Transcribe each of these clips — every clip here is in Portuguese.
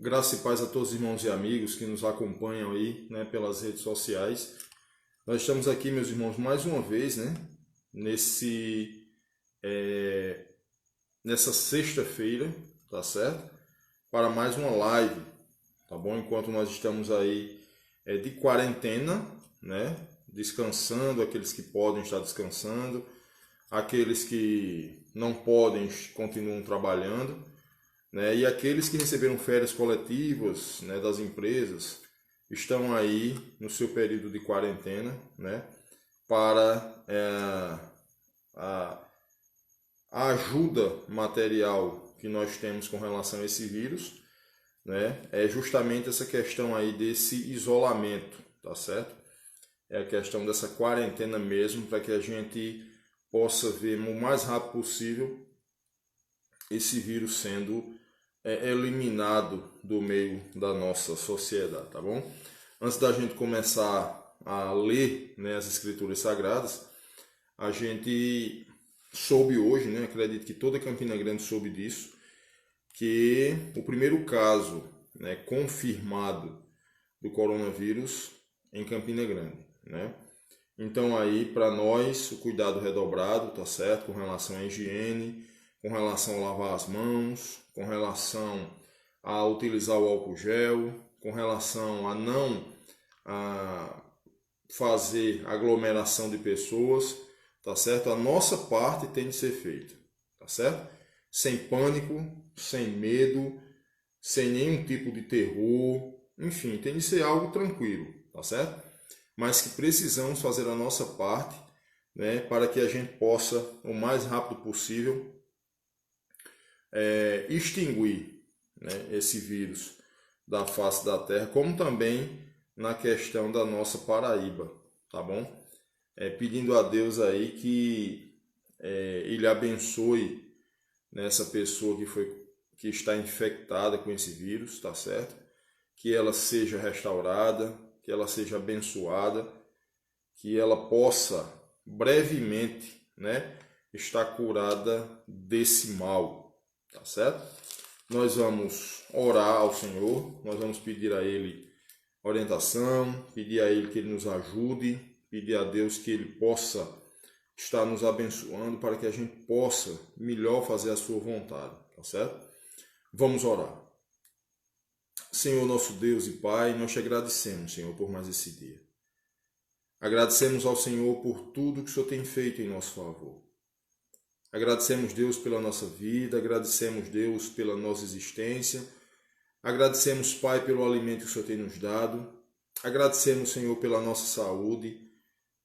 Graça e paz a todos os irmãos e amigos que nos acompanham aí, né, pelas redes sociais. Nós estamos aqui, meus irmãos, mais uma vez, né, nessa sexta-feira, tá certo? Para mais uma live, tá bom? Enquanto nós estamos aí de quarentena, né, descansando, aqueles que podem estar descansando, aqueles que não podem continuam trabalhando, né? E aqueles que receberam férias coletivas, né, das empresas estão aí no seu período de quarentena, né, para a ajuda material que nós temos com relação a esse vírus, né, é justamente essa questão aí desse isolamento, tá certo? É a questão dessa quarentena mesmo, para que a gente possa ver o mais rápido possível esse vírus sendo eliminado do meio da nossa sociedade, tá bom? Antes da gente começar a ler, né, as escrituras sagradas, a gente soube hoje, né, acredito que toda Campina Grande soube disso, que o primeiro caso, né, confirmado do coronavírus em Campina Grande, né? Então aí para nós o cuidado redobrado, tá certo, com relação à higiene, com relação a lavar as mãos, com relação a utilizar o álcool gel, com relação a não fazer aglomeração de pessoas, tá certo? A nossa parte tem de ser feita, tá certo? Sem pânico, sem medo, sem nenhum tipo de terror, enfim, tem de ser algo tranquilo, tá certo? Mas que precisamos fazer a nossa parte, né, para que a gente possa, o mais rápido possível, extinguir, né, esse vírus da face da terra, como também na questão da nossa Paraíba, tá bom? Pedindo a Deus aí que Ele abençoe, né, essa pessoa que está infectada com esse vírus, tá certo? Que ela seja restaurada, que ela seja abençoada, que ela possa brevemente, né, estar curada desse mal, tá certo? Nós vamos orar ao Senhor, nós vamos pedir a Ele orientação, pedir a Ele que Ele nos ajude, pedir a Deus que Ele possa estar nos abençoando para que a gente possa melhor fazer a sua vontade, tá certo? Vamos orar. Senhor, nosso Deus e Pai, nós te agradecemos, Senhor, por mais esse dia. Agradecemos ao Senhor por tudo que o Senhor tem feito em nosso favor. Agradecemos, Deus, pela nossa vida, agradecemos, Deus, pela nossa existência, agradecemos, Pai, pelo alimento que o Senhor tem nos dado, agradecemos, Senhor, pela nossa saúde,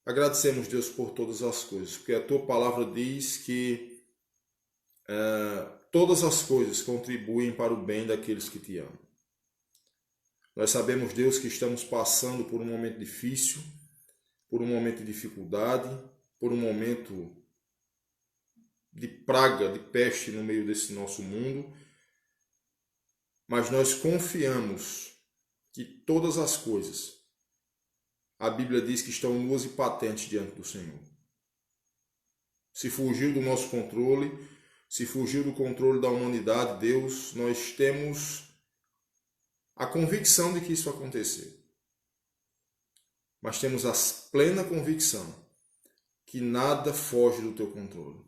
agradecemos, Deus, por todas as coisas, porque a Tua palavra diz que todas as coisas contribuem para o bem daqueles que Te amam. Nós sabemos, Deus, que estamos passando por um momento difícil, por um momento de dificuldade, por um momento de praga, de peste no meio desse nosso mundo, mas nós confiamos que todas as coisas, a Bíblia diz que estão nuas e patentes diante do Senhor. Se fugiu do nosso controle, se fugiu do controle da humanidade, Deus, nós temos a convicção de que isso aconteceu. Mas temos a plena convicção que nada foge do teu controle.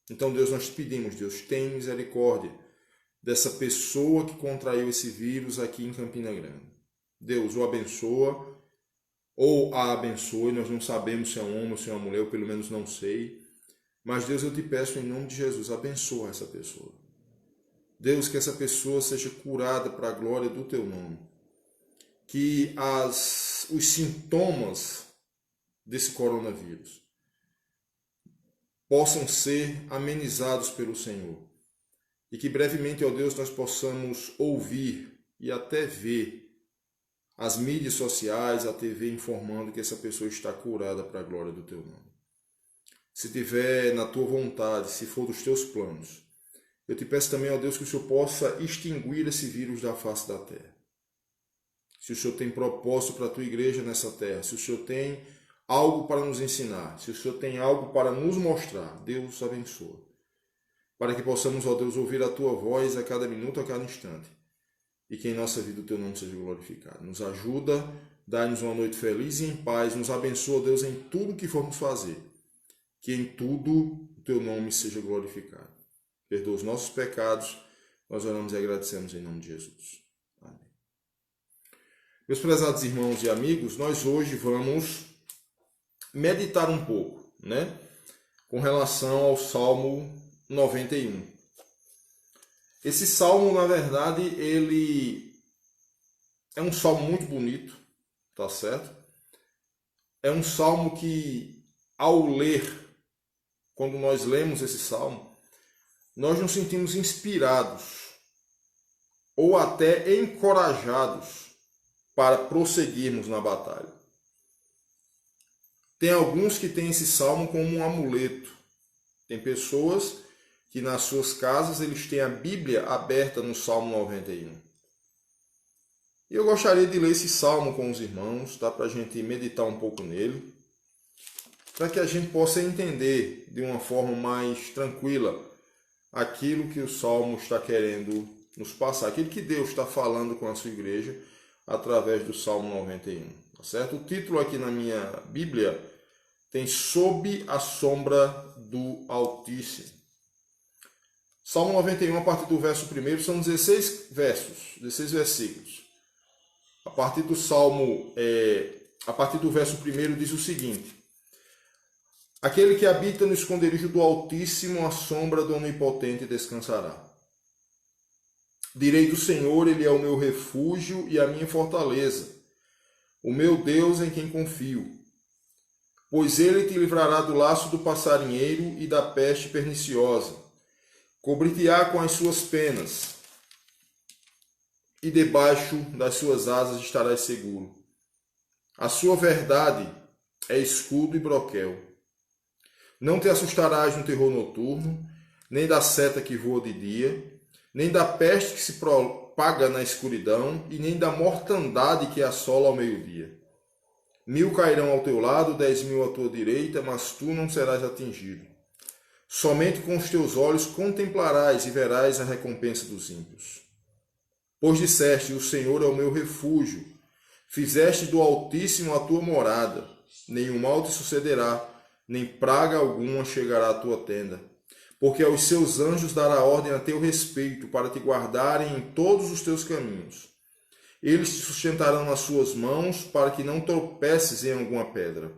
Então, Deus, nós te pedimos, Deus, tem misericórdia dessa pessoa que contraiu esse vírus aqui em Campina Grande. Deus, o abençoa ou a abençoe, nós não sabemos se é um homem ou se é uma mulher, eu pelo menos não sei. Mas, Deus, eu te peço em nome de Jesus, abençoa essa pessoa. Deus, que essa pessoa seja curada para a glória do teu nome. Que os sintomas desse coronavírus possam ser amenizados pelo Senhor. E que brevemente, ó Deus, nós possamos ouvir e até ver as mídias sociais, a TV informando que essa pessoa está curada para a glória do teu nome. Se tiver na tua vontade, se for dos teus planos, eu te peço também, ó Deus, que o Senhor possa extinguir esse vírus da face da terra. Se o Senhor tem propósito para a tua igreja nessa terra, se o Senhor tem algo para nos ensinar, se o Senhor tem algo para nos mostrar, Deus abençoa. Para que possamos, ó Deus, ouvir a tua voz a cada minuto, a cada instante. e que em nossa vida o teu nome seja glorificado. Nos ajuda, dá-nos uma noite feliz e em paz, nos abençoa, Deus, em tudo que formos fazer. Que em tudo o teu nome seja glorificado. Perdoa os nossos pecados, nós oramos e agradecemos em nome de Jesus. Amém. Meus prezados irmãos e amigos, nós hoje vamos meditar um pouco, com relação ao Salmo 91. Esse salmo, na verdade, ele é um salmo muito bonito, tá certo? É um salmo que, ao ler, quando nós lemos esse salmo, nós nos sentimos inspirados ou até encorajados para prosseguirmos na batalha. Tem alguns que têm esse salmo como um amuleto. Tem pessoas que nas suas casas eles têm a Bíblia aberta no Salmo 91. E eu gostaria de ler esse salmo com os irmãos, para a gente meditar um pouco nele, para que a gente possa entender de uma forma mais tranquila aquilo que o salmo está querendo nos passar, aquilo que Deus está falando com a sua igreja através do Salmo 91. Tá certo? O título aqui na minha Bíblia tem Sob a Sombra do Altíssimo. Salmo 91, a partir do verso 1, são 16 versículos. A partir do verso 1 diz o seguinte: Aquele que habita no esconderijo do Altíssimo, à sombra do Onipotente descansará. Direi do Senhor, Ele é o meu refúgio e a minha fortaleza, o meu Deus em quem confio. Pois Ele te livrará do laço do passarinheiro e da peste perniciosa. Cobrir-te-á com as suas penas, e debaixo das suas asas estarás seguro. A sua verdade é escudo e broquel. Não te assustarás no terror noturno, nem da seta que voa de dia, nem da peste que se propaga na escuridão, e nem da mortandade que assola ao meio-dia. 1000 cairão ao teu lado, 10.000 à tua direita, mas tu não serás atingido. Somente com os teus olhos contemplarás e verás a recompensa dos ímpios. Pois disseste, o Senhor é o meu refúgio, fizeste do Altíssimo a tua morada, nenhum mal te sucederá, nem praga alguma chegará à tua tenda. Porque aos seus anjos dará ordem a teu respeito, para te guardarem em todos os teus caminhos. Eles te sustentarão nas suas mãos, para que não tropeces em alguma pedra.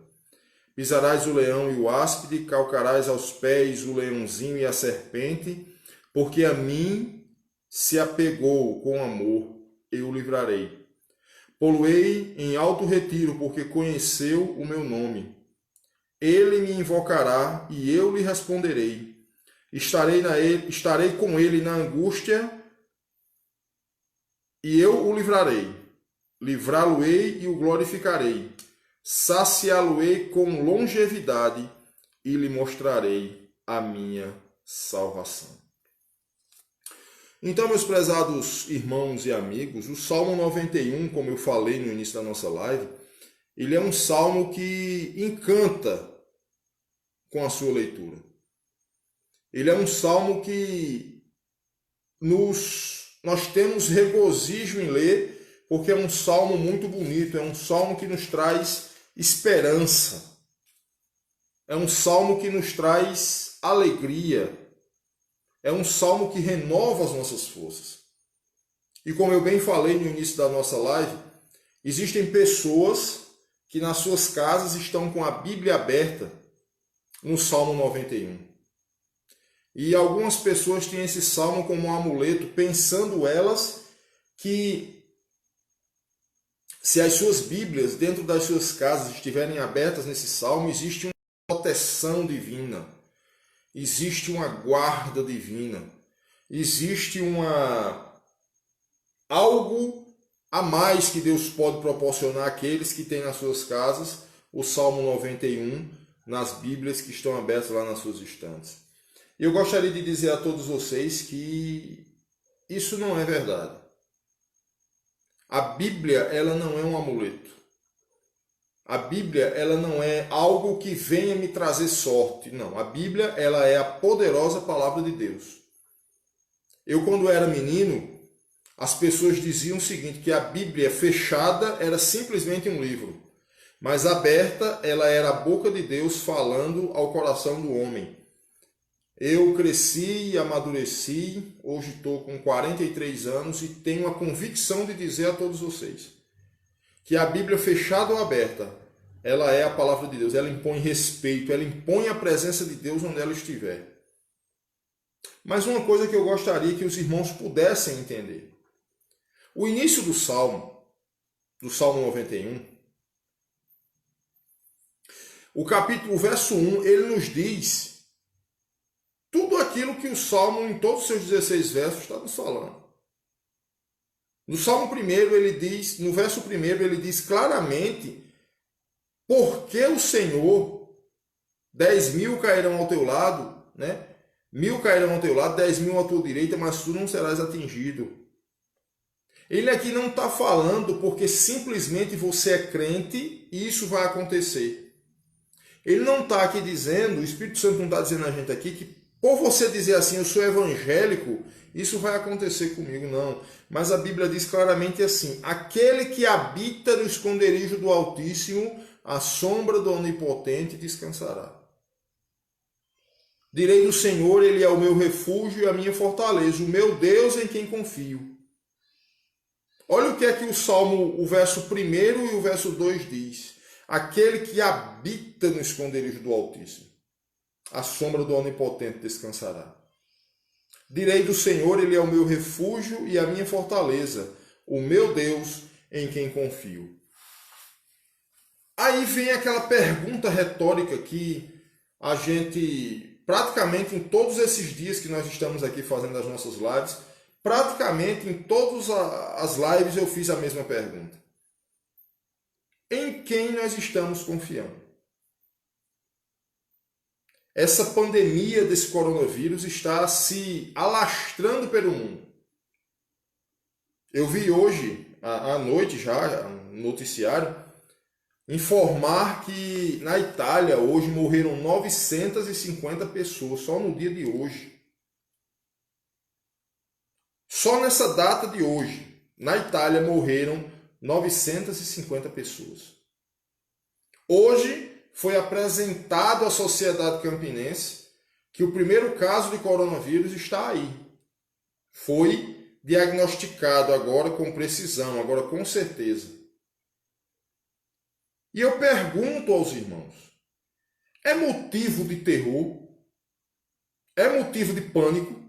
Pisarás o leão e o áspide, calcarás aos pés o leãozinho e a serpente, porque a mim se apegou com amor, eu o livrarei. Pô-lo-ei em alto retiro, porque conheceu o meu nome. Ele me invocará e eu lhe responderei. Estarei com ele na angústia e eu o livrarei. Livrá-lo-ei e o glorificarei. Saciá-lo-ei com longevidade e lhe mostrarei a minha salvação. Então, meus prezados irmãos e amigos, o Salmo 91, como eu falei no início da nossa live, ele é um salmo que encanta com a sua leitura. Ele é um salmo que nós temos regozijo em ler, porque é um salmo muito bonito, é um salmo que nos traz esperança, é um salmo que nos traz alegria, é um salmo que renova as nossas forças. E como eu bem falei no início da nossa live, existem pessoas que nas suas casas estão com a Bíblia aberta no Salmo 91. E algumas pessoas têm esse salmo como um amuleto, pensando elas que se as suas Bíblias dentro das suas casas estiverem abertas nesse salmo, existe uma proteção divina, existe uma guarda divina, existe algo a mais que Deus pode proporcionar àqueles que têm nas suas casas o Salmo 91 nas Bíblias que estão abertas lá nas suas estantes. Eu gostaria de dizer a todos vocês que isso não é verdade. A Bíblia, ela não é um amuleto. A Bíblia, ela não é algo que venha me trazer sorte. Não, a Bíblia, ela é a poderosa palavra de Deus. Eu, quando era menino, as pessoas diziam o seguinte, que a Bíblia fechada era simplesmente um livro, mas aberta ela era a boca de Deus falando ao coração do homem. Eu cresci e amadureci, hoje estou com 43 anos e tenho a convicção de dizer a todos vocês que a Bíblia fechada ou aberta, ela é a palavra de Deus, ela impõe respeito, ela impõe a presença de Deus onde ela estiver. Mas uma coisa que eu gostaria que os irmãos pudessem entender. O início do Salmo 91, o verso 1, ele nos diz tudo aquilo que o Salmo, em todos os seus 16 versos, está nos falando. No Salmo 1, ele diz, no verso 1, ele diz claramente: porque o Senhor, 10.000 cairão ao teu lado, né? 1.000 cairão ao teu lado, 10.000 à tua direita, mas tu não serás atingido. Ele aqui não está falando porque simplesmente você é crente e isso vai acontecer. Ele não está aqui dizendo, o Espírito Santo não está dizendo a gente aqui que por você dizer assim, eu sou evangélico, isso vai acontecer comigo, não. Mas a Bíblia diz claramente assim: aquele que habita no esconderijo do Altíssimo, à sombra do Onipotente descansará. Direi do Senhor, ele é o meu refúgio e a minha fortaleza, o meu Deus em quem confio. Olha o que é que o Salmo, o verso 1 e o verso 2 diz. Aquele que habita no esconderijo do Altíssimo, à sombra do Onipotente descansará. Direi do Senhor, ele é o meu refúgio e a minha fortaleza, o meu Deus em quem confio. Aí vem aquela pergunta retórica que a gente, praticamente em todos esses dias que nós estamos aqui fazendo as nossas lives, praticamente em todas as lives eu fiz a mesma pergunta. Em quem nós estamos confiando? Essa pandemia desse coronavírus está se alastrando pelo mundo. Eu vi hoje, à noite já, no noticiário, informar que na Itália hoje morreram 950 pessoas, só no dia de hoje. Só nessa data de hoje, na Itália morreram 950 pessoas. Hoje foi apresentado à sociedade campinense que o primeiro caso de coronavírus está aí. Foi diagnosticado agora com precisão, agora com certeza. E eu pergunto aos irmãos, é motivo de terror? É motivo de pânico?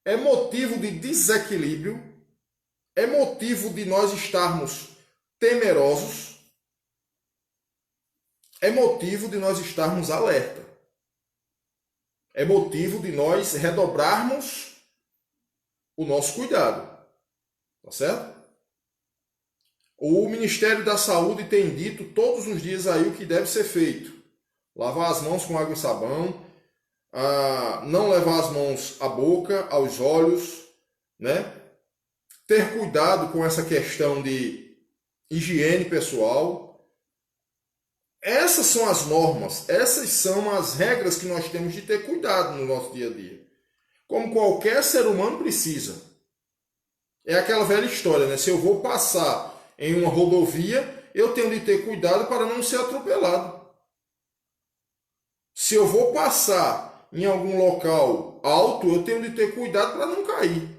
É motivo de desequilíbrio? É motivo de nós estarmos temerosos? É motivo de nós estarmos alerta. É motivo de nós redobrarmos o nosso cuidado. Tá certo? O Ministério da Saúde tem dito todos os dias aí o que deve ser feito. Lavar as mãos com água e sabão, não levar as mãos à boca, aos olhos, né? Ter cuidado com essa questão de higiene pessoal. Essas são as normas, essas são as regras que nós temos de ter cuidado no nosso dia a dia. Como qualquer ser humano precisa. É aquela velha história, né? Se eu vou passar em uma rodovia, eu tenho de ter cuidado para não ser atropelado. Se eu vou passar em algum local alto, eu tenho de ter cuidado para não cair.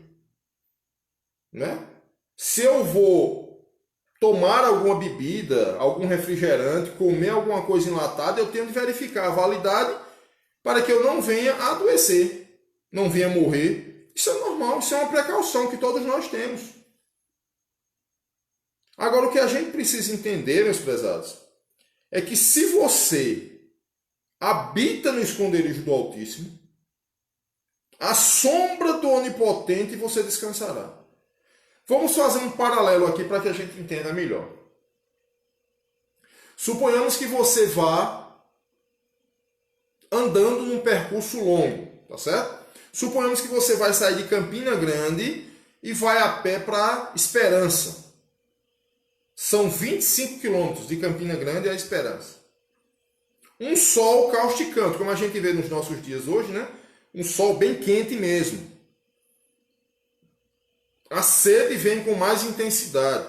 Né? Se eu vou tomar alguma bebida, algum refrigerante, comer alguma coisa enlatada, eu tenho de verificar a validade para que eu não venha a adoecer, não venha morrer. Isso é normal, isso é uma precaução que todos nós temos. Agora, o que a gente precisa entender, meus prezados, é que se você habita no esconderijo do Altíssimo, à sombra do Onipotente você descansará. Vamos fazer um paralelo aqui para que a gente entenda melhor. Suponhamos que você vá andando num percurso longo, tá certo? Suponhamos que você vai sair de Campina Grande e vai a pé para Esperança. São 25 quilômetros de Campina Grande a Esperança. Um sol causticante, como a gente vê nos nossos dias hoje, né? Um sol bem quente mesmo. a sede vem com mais intensidade.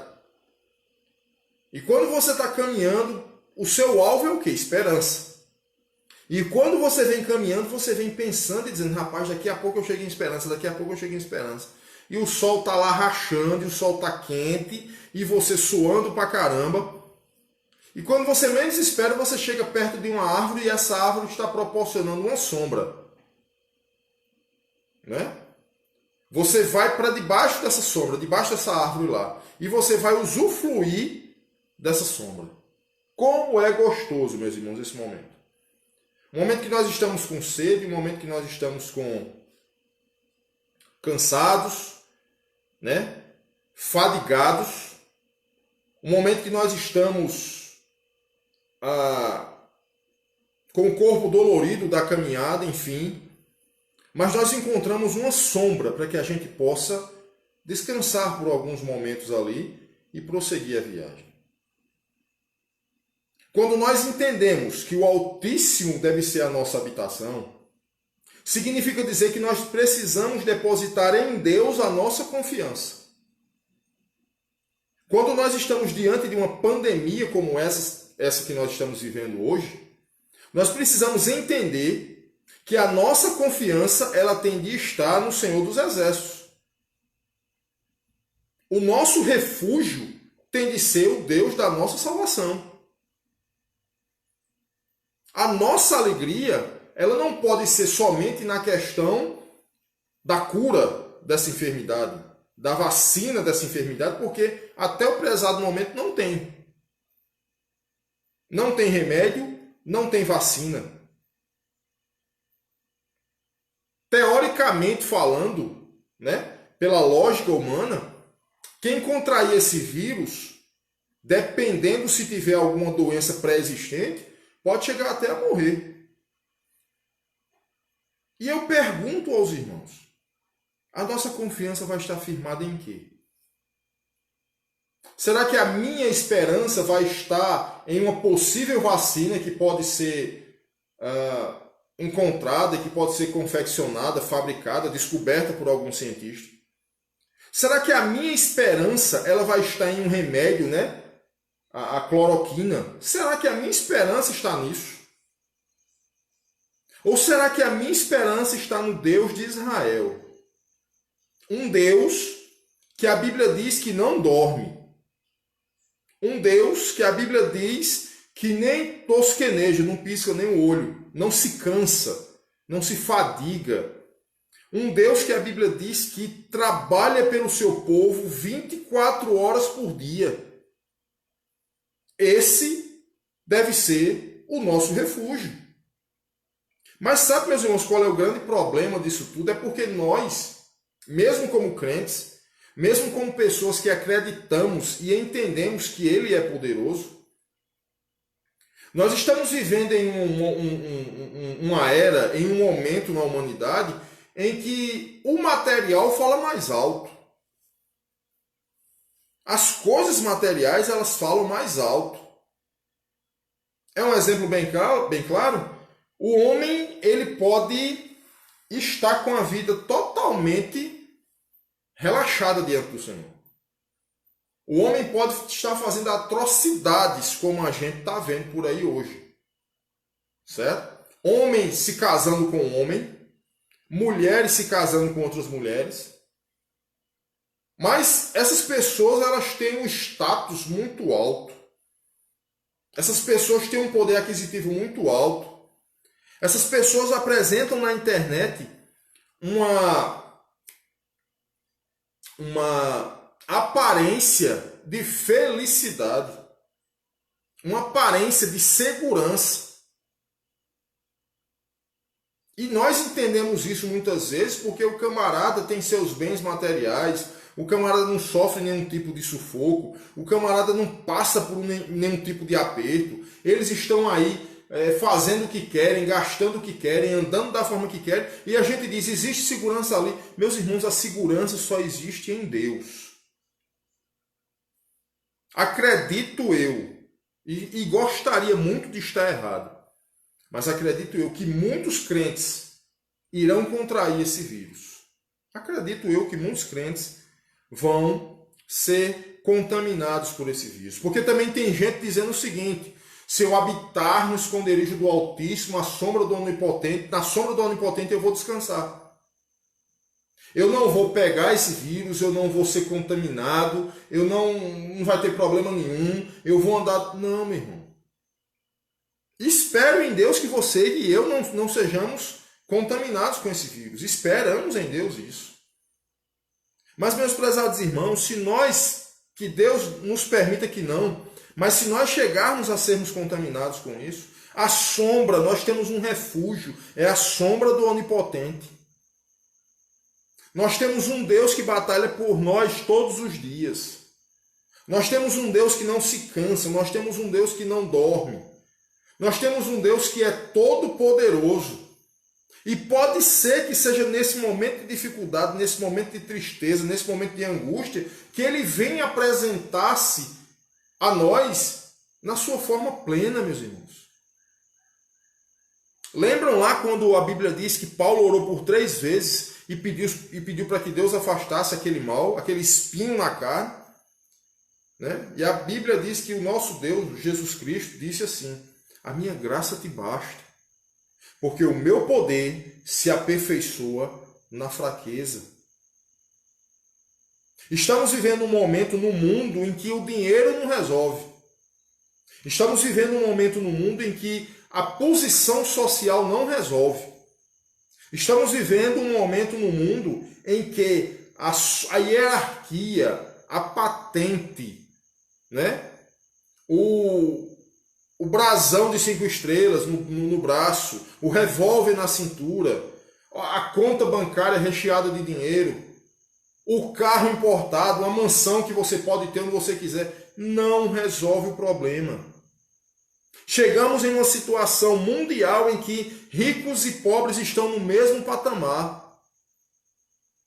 E quando você está caminhando, o seu alvo é o quê? Esperança. E quando você vem caminhando, você vem pensando e dizendo, rapaz, daqui a pouco eu chego em esperança, daqui a pouco eu chego em esperança. E o sol está lá rachando, e o sol está quente, e você suando pra caramba. E quando você menos espera, você chega perto de uma árvore e essa árvore está proporcionando uma sombra. Né? Você vai para debaixo dessa sombra, debaixo dessa árvore lá, e você vai usufruir dessa sombra. Como é gostoso, meus irmãos, esse momento. O momento que nós estamos com sede, o momento que nós estamos cansados, né? Fadigados, o momento que nós estamos com o corpo dolorido da caminhada, enfim, mas nós encontramos uma sombra para que a gente possa descansar por alguns momentos ali e prosseguir a viagem. Quando nós entendemos que o Altíssimo deve ser a nossa habitação, significa dizer que nós precisamos depositar em Deus a nossa confiança. Quando nós estamos diante de uma pandemia como essa que nós estamos vivendo hoje, nós precisamos entender que a nossa confiança ela tem de estar no Senhor dos Exércitos. O nosso refúgio tem de ser o Deus da nossa salvação. A nossa alegria, ela não pode ser somente na questão da cura dessa enfermidade, da vacina dessa enfermidade, porque até o prezado momento não tem. Não tem remédio, não tem vacina. Teoricamente falando, né, pela lógica humana, quem contrair esse vírus, dependendo se tiver alguma doença pré-existente, pode chegar até a morrer. E eu pergunto aos irmãos, a nossa confiança vai estar firmada em quê? Será que a minha esperança vai estar em uma possível vacina que pode ser encontrada, que pode ser confeccionada, fabricada, descoberta por algum cientista? Será que a minha esperança ela vai estar em um remédio, né? A cloroquina? Será que a minha esperança está nisso? Ou será que a minha esperança está no Deus de Israel? Um Deus que a Bíblia diz que não dorme. Um Deus que a Bíblia diz que nem tosqueneja, não pisca nem o olho, não se cansa, não se fadiga. Um Deus que a Bíblia diz que trabalha pelo seu povo 24 horas por dia. Esse deve ser o nosso refúgio. Mas sabe, meus irmãos, qual é o grande problema disso tudo? É porque nós, mesmo como crentes, mesmo como pessoas que acreditamos e entendemos que Ele é poderoso, nós estamos vivendo em uma era, em um momento na humanidade, em que o material fala mais alto. As coisas materiais, elas falam mais alto. É um exemplo bem claro. O homem, ele pode estar com a vida totalmente relaxada diante do Senhor. O homem pode estar fazendo atrocidades como a gente está vendo por aí hoje. Certo? Homem se casando com homem, mulheres se casando com outras mulheres. Mas essas pessoas, elas têm um status muito alto. Essas pessoas têm um poder aquisitivo muito alto. Essas pessoas apresentam na internet uma aparência de felicidade, uma aparência de segurança. E nós entendemos isso muitas vezes porque o camarada tem seus bens materiais, o camarada não sofre nenhum tipo de sufoco, o camarada não passa por nenhum tipo de aperto, eles estão aí fazendo o que querem, gastando o que querem, andando da forma que querem, e a gente diz, existe segurança ali. Meus irmãos, a segurança só existe em Deus. Acredito eu, e gostaria muito de estar errado, mas acredito eu que muitos crentes irão contrair esse vírus. Acredito eu que muitos crentes vão ser contaminados por esse vírus. Porque também tem gente dizendo o seguinte: se eu habitar no esconderijo do Altíssimo, à sombra do Onipotente, na sombra do Onipotente eu vou descansar. Eu não vou pegar esse vírus, eu não vou ser contaminado, eu não vai ter problema nenhum, eu vou andar... Não, meu irmão. Espero em Deus que você e eu não sejamos contaminados com esse vírus. Esperamos em Deus isso. Mas, meus prezados irmãos, se nós, que Deus nos permita que não, mas se nós chegarmos a sermos contaminados com isso, a sombra, nós temos um refúgio, é a sombra do Onipotente. Nós temos um Deus que batalha por nós todos os dias. Nós temos um Deus que não se cansa, nós temos um Deus que não dorme. Nós temos um Deus que é todo poderoso. E pode ser que seja nesse momento de dificuldade, nesse momento de tristeza, nesse momento de angústia, que ele venha apresentar-se a nós na sua forma plena, meus irmãos. Lembram lá quando a Bíblia diz que Paulo orou por 3 vezes e pediu para que Deus afastasse aquele mal, aquele espinho na carne? Né? E a Bíblia diz que o nosso Deus, Jesus Cristo, disse assim: a minha graça te basta, porque o meu poder se aperfeiçoa na fraqueza. Estamos vivendo um momento no mundo em que o dinheiro não resolve. Estamos vivendo um momento no mundo em que a posição social não resolve. Estamos vivendo um momento no mundo em que a hierarquia, a patente, né? o brasão de 5 estrelas no braço, o revólver na cintura, a conta bancária recheada de dinheiro, o carro importado, a mansão que você pode ter onde você quiser, não resolve o problema. Chegamos em uma situação mundial em que ricos e pobres estão no mesmo patamar.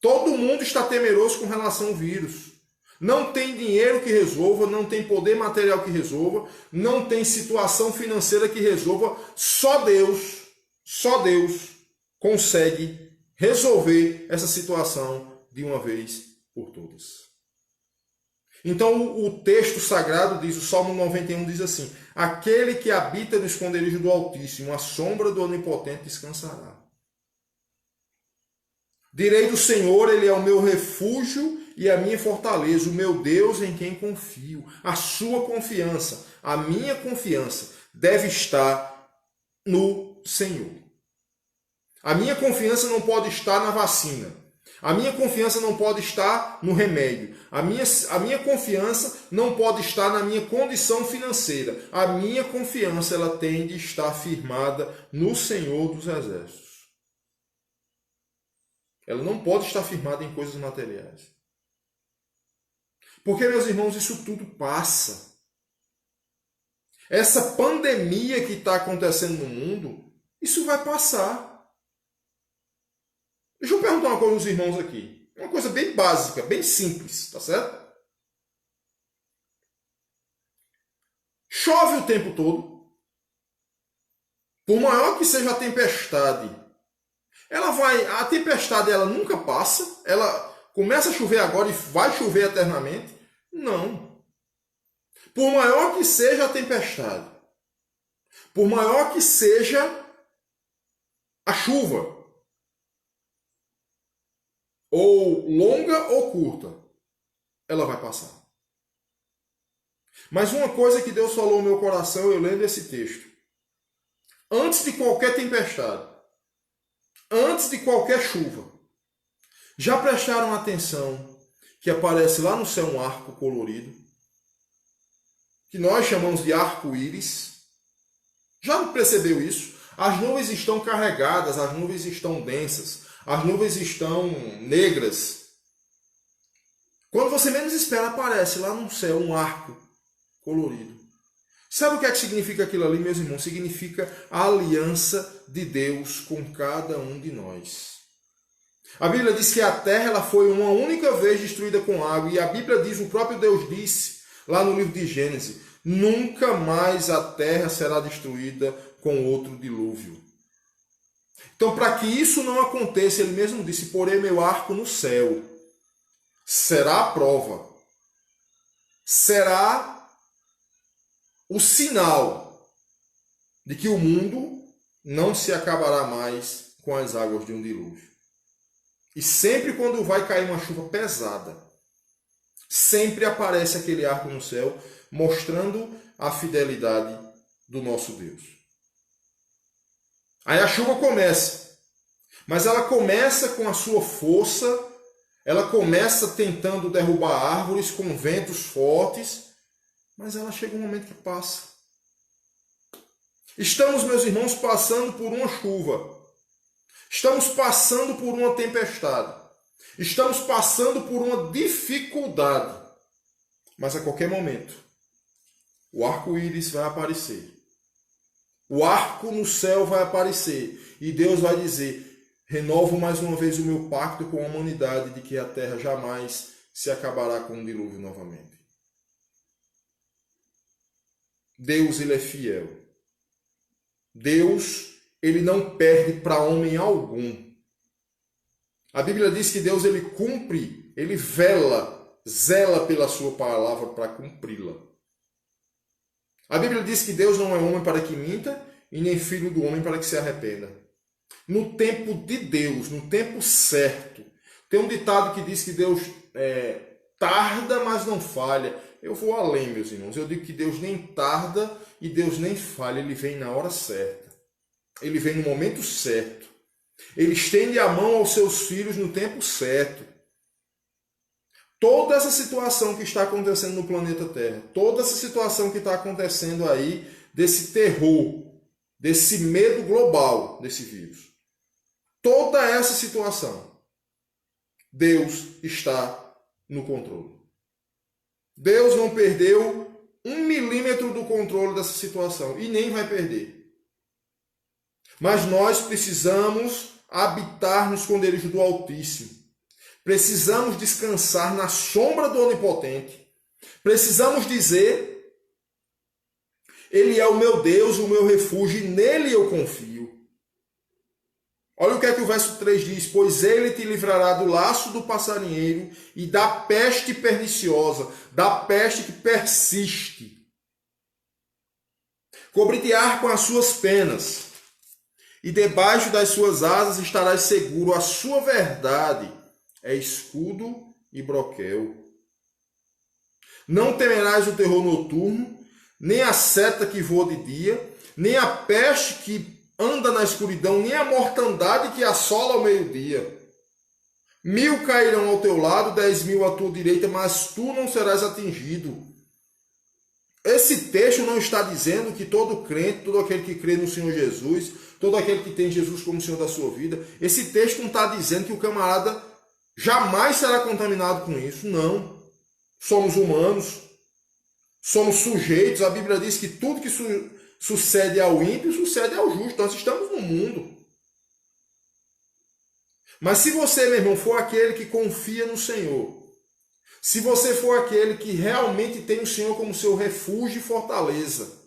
Todo mundo está temeroso com relação ao vírus. Não tem dinheiro que resolva, não tem poder material que resolva, não tem situação financeira que resolva. Só Deus consegue resolver essa situação de uma vez por todas. Então o texto sagrado diz, o Salmo 91 diz assim: aquele que habita no esconderijo do Altíssimo, a sombra do Onipotente descansará. Direi do Senhor, ele é o meu refúgio e a minha fortaleza, o meu Deus em quem confio. A sua confiança, a minha confiança deve estar no Senhor. A minha confiança não pode estar na vacina. A minha confiança não pode estar no remédio. A minha confiança não pode estar na minha condição financeira. A minha confiança ela tem de estar firmada no Senhor dos Exércitos. Ela não pode estar firmada em coisas materiais. Porque, meus irmãos, isso tudo passa. Essa pandemia que está acontecendo no mundo, isso vai passar. Deixa eu perguntar uma coisa aos irmãos aqui. Uma coisa bem básica, bem simples, tá certo? Chove o tempo todo. Por maior que seja a tempestade, a tempestade ela nunca passa, ela começa a chover agora e vai chover eternamente? Não. Por maior que seja a tempestade, por maior que seja a chuva, ou longa ou curta, ela vai passar. Mas uma coisa que Deus falou no meu coração, eu lendo esse texto: antes de qualquer tempestade, antes de qualquer chuva, já prestaram atenção que aparece lá no céu um arco colorido, que nós chamamos de arco-íris? Já percebeu isso? As nuvens estão carregadas, as nuvens estão densas, as nuvens estão negras. Quando você menos espera, aparece lá no céu um arco colorido. Sabe o que é que significa aquilo ali, meus irmãos? Significa a aliança de Deus com cada um de nós. A Bíblia diz que a terra ela foi uma única vez destruída com água. E a Bíblia diz, o próprio Deus disse, lá no livro de Gênesis: nunca mais a terra será destruída com outro dilúvio. Então, para que isso não aconteça, ele mesmo disse: porém meu arco no céu. será a prova, será o sinal de que o mundo não se acabará mais com as águas de um dilúvio. E sempre quando vai cair uma chuva pesada, sempre aparece aquele arco no céu, mostrando a fidelidade do nosso Deus. Aí a chuva começa, mas ela começa com a sua força, ela começa tentando derrubar árvores com ventos fortes, mas ela chega um momento que passa. Estamos, meus irmãos, passando por uma chuva. Estamos passando por uma tempestade. Estamos passando por uma dificuldade. Mas a qualquer momento, o arco-íris vai aparecer. O arco no céu vai aparecer. E Deus vai dizer: renovo mais uma vez o meu pacto com a humanidade de que a terra jamais se acabará com um dilúvio novamente. Deus, ele é fiel. Deus, ele não perde para homem algum. A Bíblia diz que Deus, ele cumpre, ele zela pela sua palavra para cumpri-la. A Bíblia diz que Deus não é homem para que minta e nem filho do homem para que se arrependa. No tempo de Deus, no tempo certo. Tem um ditado que diz que Deus tarda, mas não falha. Eu vou além, meus irmãos. Eu digo que Deus nem tarda e Deus nem falha. Ele vem na hora certa. Ele vem no momento certo. Ele estende a mão aos seus filhos no tempo certo. Toda essa situação que está acontecendo no planeta Terra, toda essa situação que está acontecendo aí, desse terror, desse medo global desse vírus, toda essa situação, Deus está no controle. Deus não perdeu 1 milímetro do controle dessa situação e nem vai perder. Mas nós precisamos habitar no esconderijo do Altíssimo. Precisamos descansar na sombra do Onipotente. Precisamos dizer: Ele é o meu Deus, o meu refúgio, e nele eu confio. Olha o que é que o verso 3 diz: pois ele te livrará do laço do passarinheiro e da peste perniciosa, da peste que persiste. Cobrir-te-á com as suas penas, e debaixo das suas asas estarás seguro. A sua verdade é escudo e broquel. Não temerás o terror noturno, nem a seta que voa de dia, nem a peste que anda na escuridão, nem a mortandade que assola ao meio-dia. 1000 cairão ao teu lado, 10.000 à tua direita, mas tu não serás atingido. Esse texto não está dizendo que todo crente, todo aquele que crê no Senhor Jesus, todo aquele que tem Jesus como Senhor da sua vida, esse texto não está dizendo que o camarada jamais será contaminado com isso. Não. Somos humanos, somos sujeitos. A Bíblia diz que tudo que sucede ao ímpio, sucede ao justo. Nós estamos no mundo. Mas se você, meu irmão, for aquele que confia no Senhor, se você for aquele que realmente tem o Senhor como seu refúgio e fortaleza,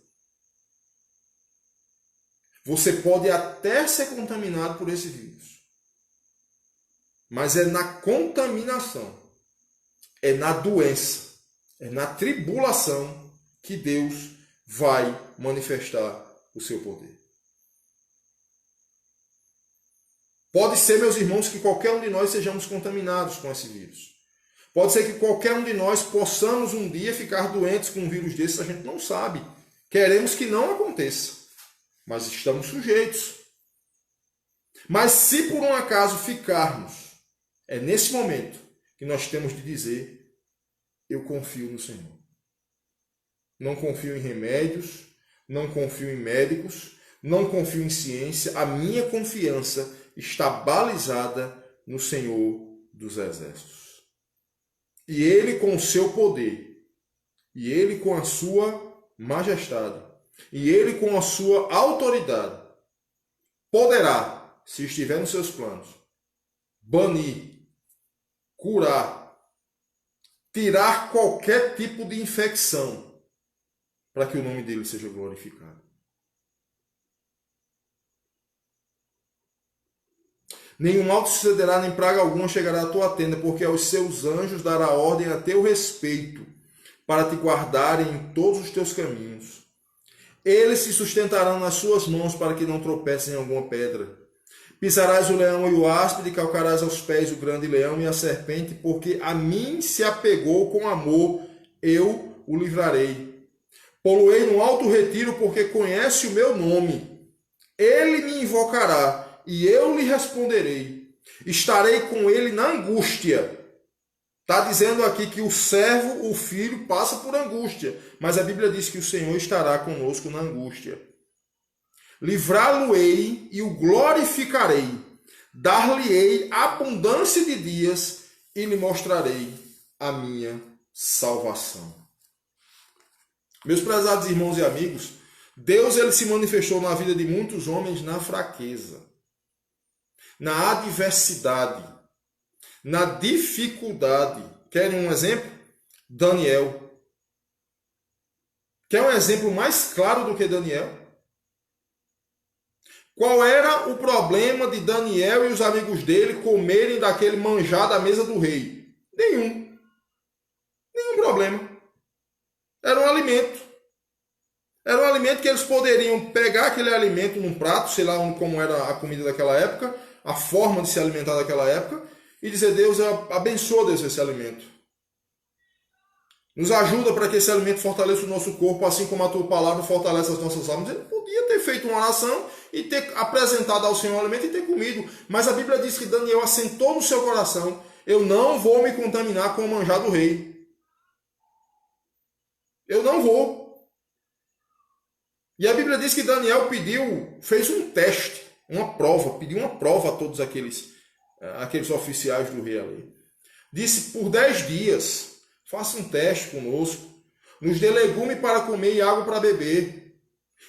você pode até ser contaminado por esse vírus. Mas é na contaminação, é na doença, é na tribulação que Deus vai manifestar o seu poder. Pode ser, meus irmãos, que qualquer um de nós sejamos contaminados com esse vírus. Pode ser que qualquer um de nós possamos um dia ficar doentes com um vírus desse, a gente não sabe. Queremos que não aconteça, mas estamos sujeitos. Mas se por um acaso ficarmos, é nesse momento que nós temos de dizer: eu confio no Senhor. Não confio em remédios, não confio em médicos, não confio em ciência. A minha confiança está balizada no Senhor dos Exércitos. E Ele com o seu poder, e Ele com a sua majestade, e Ele com a sua autoridade, poderá, se estiver nos seus planos, banir, curar, tirar qualquer tipo de infecção, para que o nome dele seja glorificado. Nenhum mal te sucederá, nem praga alguma chegará à tua tenda, porque aos seus anjos dará ordem a teu respeito, para te guardarem em todos os teus caminhos. Eles se sustentarão nas suas mãos, para que não tropecem em alguma pedra. Pisarás o leão e o áspide, calcarás aos pés o grande leão e a serpente, porque a mim se apegou com amor, eu o livrarei. Pô-lo-ei no alto retiro, porque conhece o meu nome. Ele me invocará, e eu lhe responderei. Estarei com ele na angústia. Está dizendo aqui que o servo, o filho, passa por angústia, mas a Bíblia diz que o Senhor estará conosco na angústia. Livrá-lo-ei e o glorificarei, dar-lhe-ei abundância de dias e lhe mostrarei a minha salvação. Meus prezados irmãos e amigos, Deus ele se manifestou na vida de muitos homens na fraqueza, na adversidade, na dificuldade. Querem um exemplo? Daniel. Quer um exemplo mais claro do que Daniel? Qual era o problema de Daniel e os amigos dele comerem daquele manjar da mesa do rei? Nenhum. Nenhum problema. Era um alimento. Era um alimento que eles poderiam pegar aquele alimento num prato, sei lá como era a comida daquela época, a forma de se alimentar daquela época, e dizer: Deus, abençoa, Deus, esse alimento. Nos ajuda para que esse alimento fortaleça o nosso corpo, assim como a tua palavra fortalece as nossas almas. Ele podia ter feito uma oração e ter apresentado ao Senhor o alimento e ter comido. Mas a Bíblia diz que Daniel assentou no seu coração: eu não vou me contaminar com o manjar do rei. Eu não vou. E a Bíblia diz que Daniel fez um teste, uma prova, pediu uma prova a todos aqueles oficiais do rei ali. Disse: por 10 dias, faça um teste conosco, nos dê legume para comer e água para beber.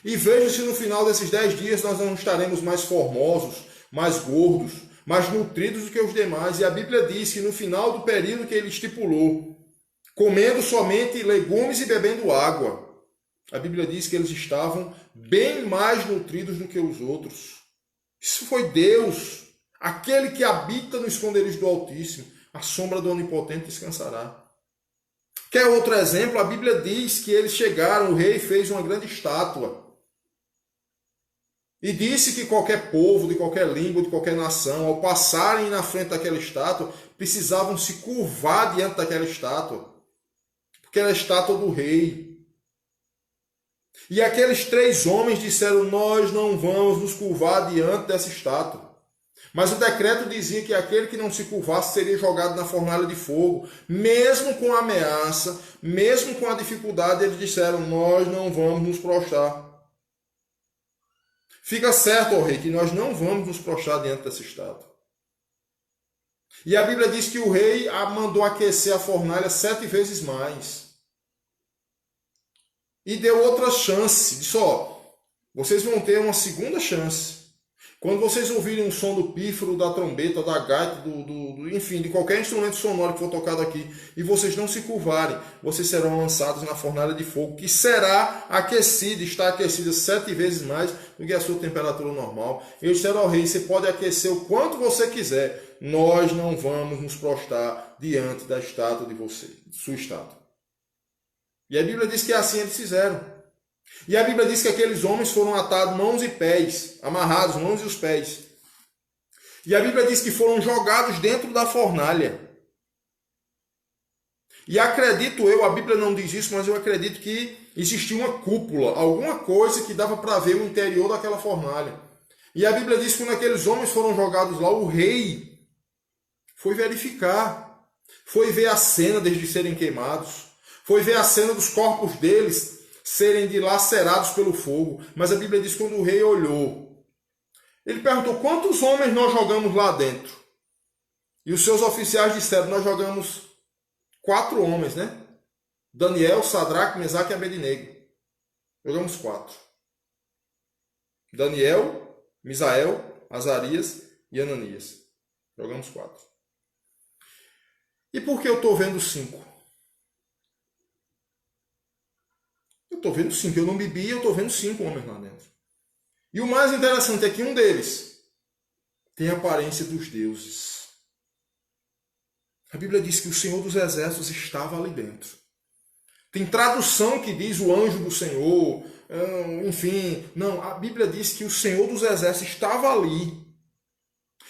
E veja se no final desses 10 dias nós não estaremos mais formosos, mais gordos, mais nutridos do que os demais. E a Bíblia diz que no final do período que ele estipulou, comendo somente legumes e bebendo água, a Bíblia diz que eles estavam bem mais nutridos do que os outros. Isso foi Deus, aquele que habita no esconderijo do Altíssimo, a sombra do Onipotente descansará. Quer outro exemplo? A Bíblia diz que eles chegaram, o rei fez uma grande estátua. E disse que qualquer povo, de qualquer língua, de qualquer nação, ao passarem na frente daquela estátua, precisavam se curvar diante daquela estátua. Porque era a estátua do rei. E aqueles 3 homens disseram: nós não vamos nos curvar diante dessa estátua. Mas o decreto dizia que aquele que não se curvasse seria jogado na fornalha de fogo. Mesmo com a ameaça, mesmo com a dificuldade, eles disseram: nós não vamos nos prostrar. Fica certo, ó rei, que nós não vamos nos prostrar diante dessa estátua. E a Bíblia diz que o rei mandou aquecer a fornalha 7 vezes mais. E deu outra chance. Disse: ó, vocês vão ter uma segunda chance. Quando vocês ouvirem o som do pífaro, da trombeta, da gaita, enfim, de qualquer instrumento sonoro que for tocado aqui, e vocês não se curvarem, vocês serão lançados na fornalha de fogo, que será aquecida, está aquecida 7 vezes mais do que a sua temperatura normal. Eles disseram ao rei: você pode aquecer o quanto você quiser, nós não vamos nos prostrar diante da estátua de você, sua estátua. E a Bíblia diz que assim eles fizeram. E a Bíblia diz que aqueles homens foram atados mãos e pés, amarrados mãos e os pés. E a Bíblia diz que foram jogados dentro da fornalha. E acredito eu, a Bíblia não diz isso, mas eu acredito que existia uma cúpula, alguma coisa que dava para ver o interior daquela fornalha. E a Bíblia diz que quando aqueles homens foram jogados lá, o rei foi verificar, foi ver a cena deles de serem queimados, foi ver a cena dos corpos deles serem dilacerados pelo fogo. Mas a Bíblia diz que quando o rei olhou, ele perguntou: quantos homens nós jogamos lá dentro? E os seus oficiais disseram: nós jogamos 4 homens, né? Daniel, Sadraque, Mesaque e Abednego. Jogamos 4. Daniel, Misael, Azarias e Ananias. Jogamos 4. E por que eu estou vendo 5? Eu estou vendo 5. Eu não bebi, eu estou vendo 5 homens lá dentro. E o mais interessante é que um deles tem a aparência dos deuses. A Bíblia diz que o Senhor dos Exércitos estava ali dentro. Tem tradução que diz o anjo do Senhor, enfim. Não, a Bíblia diz que o Senhor dos Exércitos estava ali.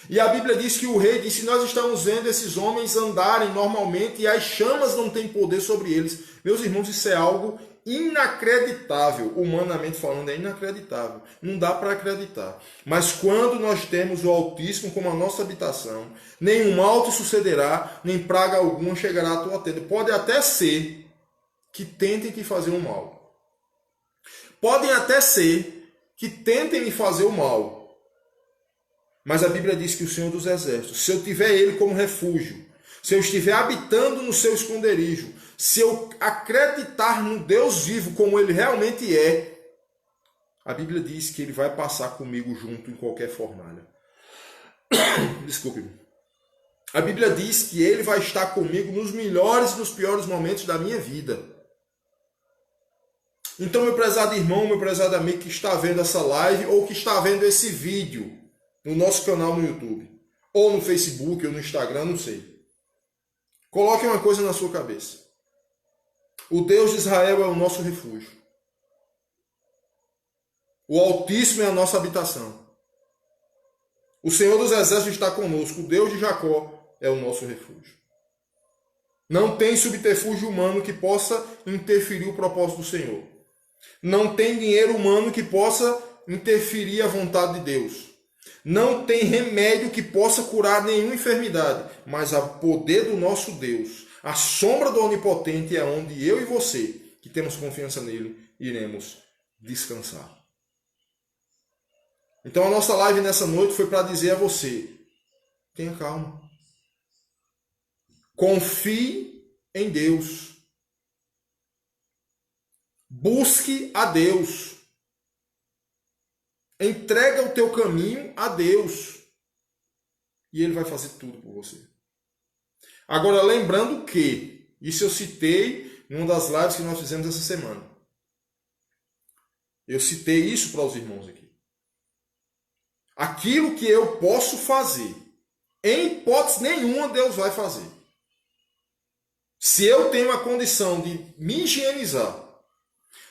E a Bíblia diz que o rei disse: nós estamos vendo esses homens andarem normalmente e as chamas não têm poder sobre eles. Meus irmãos, isso é algo inacreditável. Humanamente falando, é inacreditável. Não dá para acreditar. Mas quando nós temos o Altíssimo como a nossa habitação, nenhum mal te sucederá, nem praga alguma chegará à tua tenda. Pode até ser que tentem te fazer o mal. Podem até ser que tentem me fazer o mal. Mas a Bíblia diz que o Senhor dos Exércitos, se eu tiver Ele como refúgio, se eu estiver habitando no seu esconderijo, se eu acreditar no Deus vivo como Ele realmente é, a Bíblia diz que Ele vai passar comigo junto em qualquer fornalha. Desculpe-me. A Bíblia diz que Ele vai estar comigo nos melhores e nos piores momentos da minha vida. Então, meu prezado irmão, meu prezado amigo que está vendo essa live ou que está vendo esse vídeo no nosso canal no YouTube, ou no Facebook, ou no Instagram, não sei. Coloque uma coisa na sua cabeça. O Deus de Israel é o nosso refúgio. O Altíssimo é a nossa habitação. O Senhor dos Exércitos está conosco. O Deus de Jacó é o nosso refúgio. Não tem subterfúgio humano que possa interferir o propósito do Senhor. Não tem dinheiro humano que possa interferir a vontade de Deus. Não tem remédio que possa curar nenhuma enfermidade, mas o poder do nosso Deus, a sombra do Onipotente é onde eu e você, que temos confiança nele, iremos descansar. Então a nossa live nessa noite foi para dizer a você, tenha calma. Confie em Deus. Busque a Deus. Entrega o teu caminho a Deus. E Ele vai fazer tudo por você. Agora, lembrando que, isso eu citei em uma das lives que nós fizemos essa semana. Eu citei isso para os irmãos aqui. Aquilo que eu posso fazer, em hipótese nenhuma Deus vai fazer. Se eu tenho a condição de me higienizar,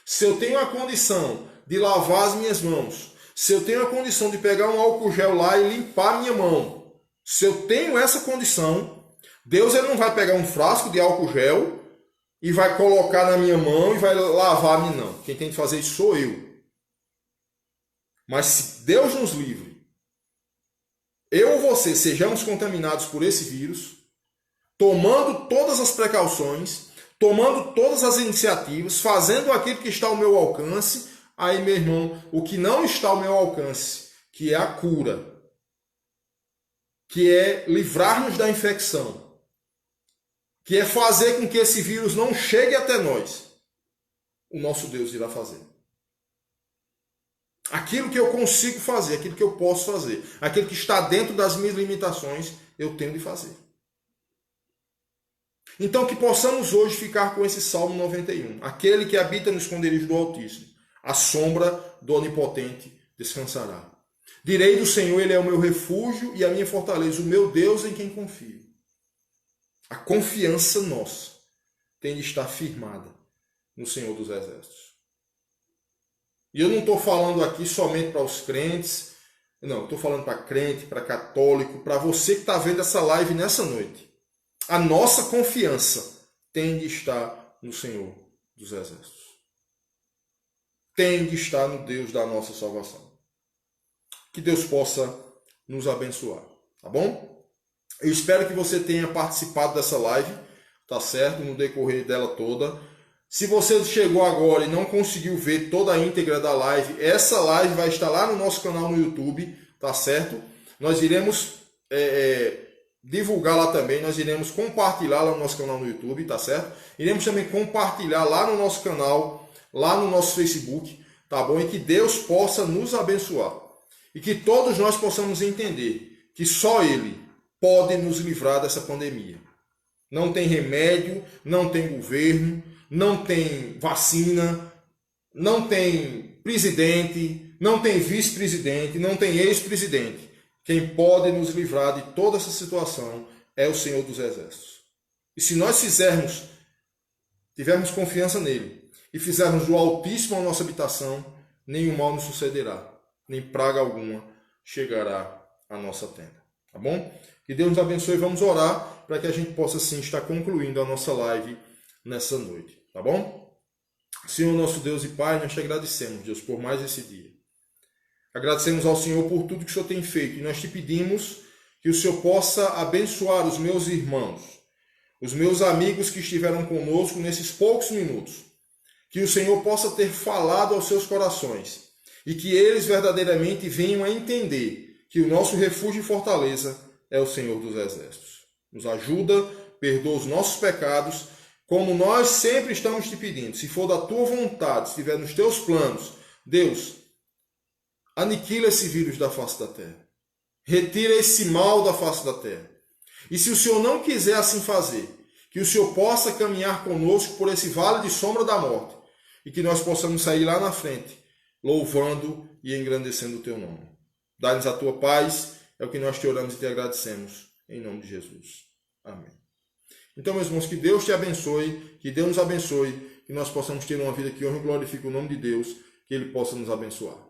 se eu tenho a condição de lavar as minhas mãos, se eu tenho a condição de pegar um álcool gel lá e limpar a minha mão, se eu tenho essa condição, Deus ele não vai pegar um frasco de álcool gel e vai colocar na minha mão e vai lavar a mim, não. Quem tem que fazer isso sou eu. Mas se Deus nos livre, eu ou você sejamos contaminados por esse vírus, tomando todas as precauções, tomando todas as iniciativas, fazendo aquilo que está ao meu alcance, aí, meu irmão, o que não está ao meu alcance, que é a cura, que é livrar-nos da infecção, que é fazer com que esse vírus não chegue até nós, o nosso Deus irá fazer. Aquilo que eu consigo fazer, aquilo que eu posso fazer, aquilo que está dentro das minhas limitações, eu tenho de fazer. Então, que possamos hoje ficar com esse Salmo 91. Aquele que habita no esconderijo do Altíssimo, a sombra do Onipotente descansará. Direi do Senhor, Ele é o meu refúgio e a minha fortaleza, o meu Deus em quem confio. A confiança nossa tem de estar firmada no Senhor dos Exércitos. E eu não estou falando aqui somente para os crentes, não, estou falando para crente, para católico, para você que está vendo essa live nessa noite. A nossa confiança tem de estar no Senhor dos Exércitos. Tem de estar no Deus da nossa salvação. Que Deus possa nos abençoar, tá bom? Eu espero que você tenha participado dessa live, tá certo? No decorrer dela toda. Se você chegou agora e não conseguiu ver toda a íntegra da live, essa live vai estar lá no nosso canal no YouTube, tá certo? Nós iremos divulgar lá também, nós iremos compartilhar lá no nosso canal no YouTube, tá certo? Iremos também compartilhar lá no nosso canal, lá no nosso Facebook, tá bom? E que Deus possa nos abençoar. E que todos nós possamos entender que só Ele pode nos livrar dessa pandemia. Não tem remédio, não tem governo, não tem vacina, não tem presidente, não tem vice-presidente, não tem ex-presidente quem pode nos livrar de toda essa situação é o Senhor dos Exércitos. E se nós tivermos confiança nele e fizermos do Altíssimo a nossa habitação, nenhum mal nos sucederá, nem praga alguma chegará à nossa tenda. Tá bom? Que Deus nos abençoe. Vamos orar para que a gente possa sim estar concluindo a nossa live nessa noite. Tá bom? Senhor, nosso Deus e Pai, nós te agradecemos, Deus, por mais esse dia. Agradecemos ao Senhor por tudo que o Senhor tem feito e nós te pedimos que o Senhor possa abençoar os meus irmãos, os meus amigos que estiveram conosco nesses poucos minutos. Que o Senhor possa ter falado aos seus corações e que eles verdadeiramente venham a entender que o nosso refúgio e fortaleza é o Senhor dos Exércitos. Nos ajuda, perdoa os nossos pecados, como nós sempre estamos te pedindo. Se for da tua vontade, se estiver nos teus planos, Deus, aniquila esse vírus da face da terra. Retira esse mal da face da terra. E se o Senhor não quiser assim fazer, que o Senhor possa caminhar conosco por esse vale de sombra da morte e que nós possamos sair lá na frente, louvando e engrandecendo o teu nome. Dá-nos a tua paz, é o que nós te oramos e te agradecemos, em nome de Jesus. Amém. Então, meus irmãos, que Deus te abençoe, que Deus nos abençoe, que nós possamos ter uma vida que honre e glorifique o nome de Deus, que Ele possa nos abençoar.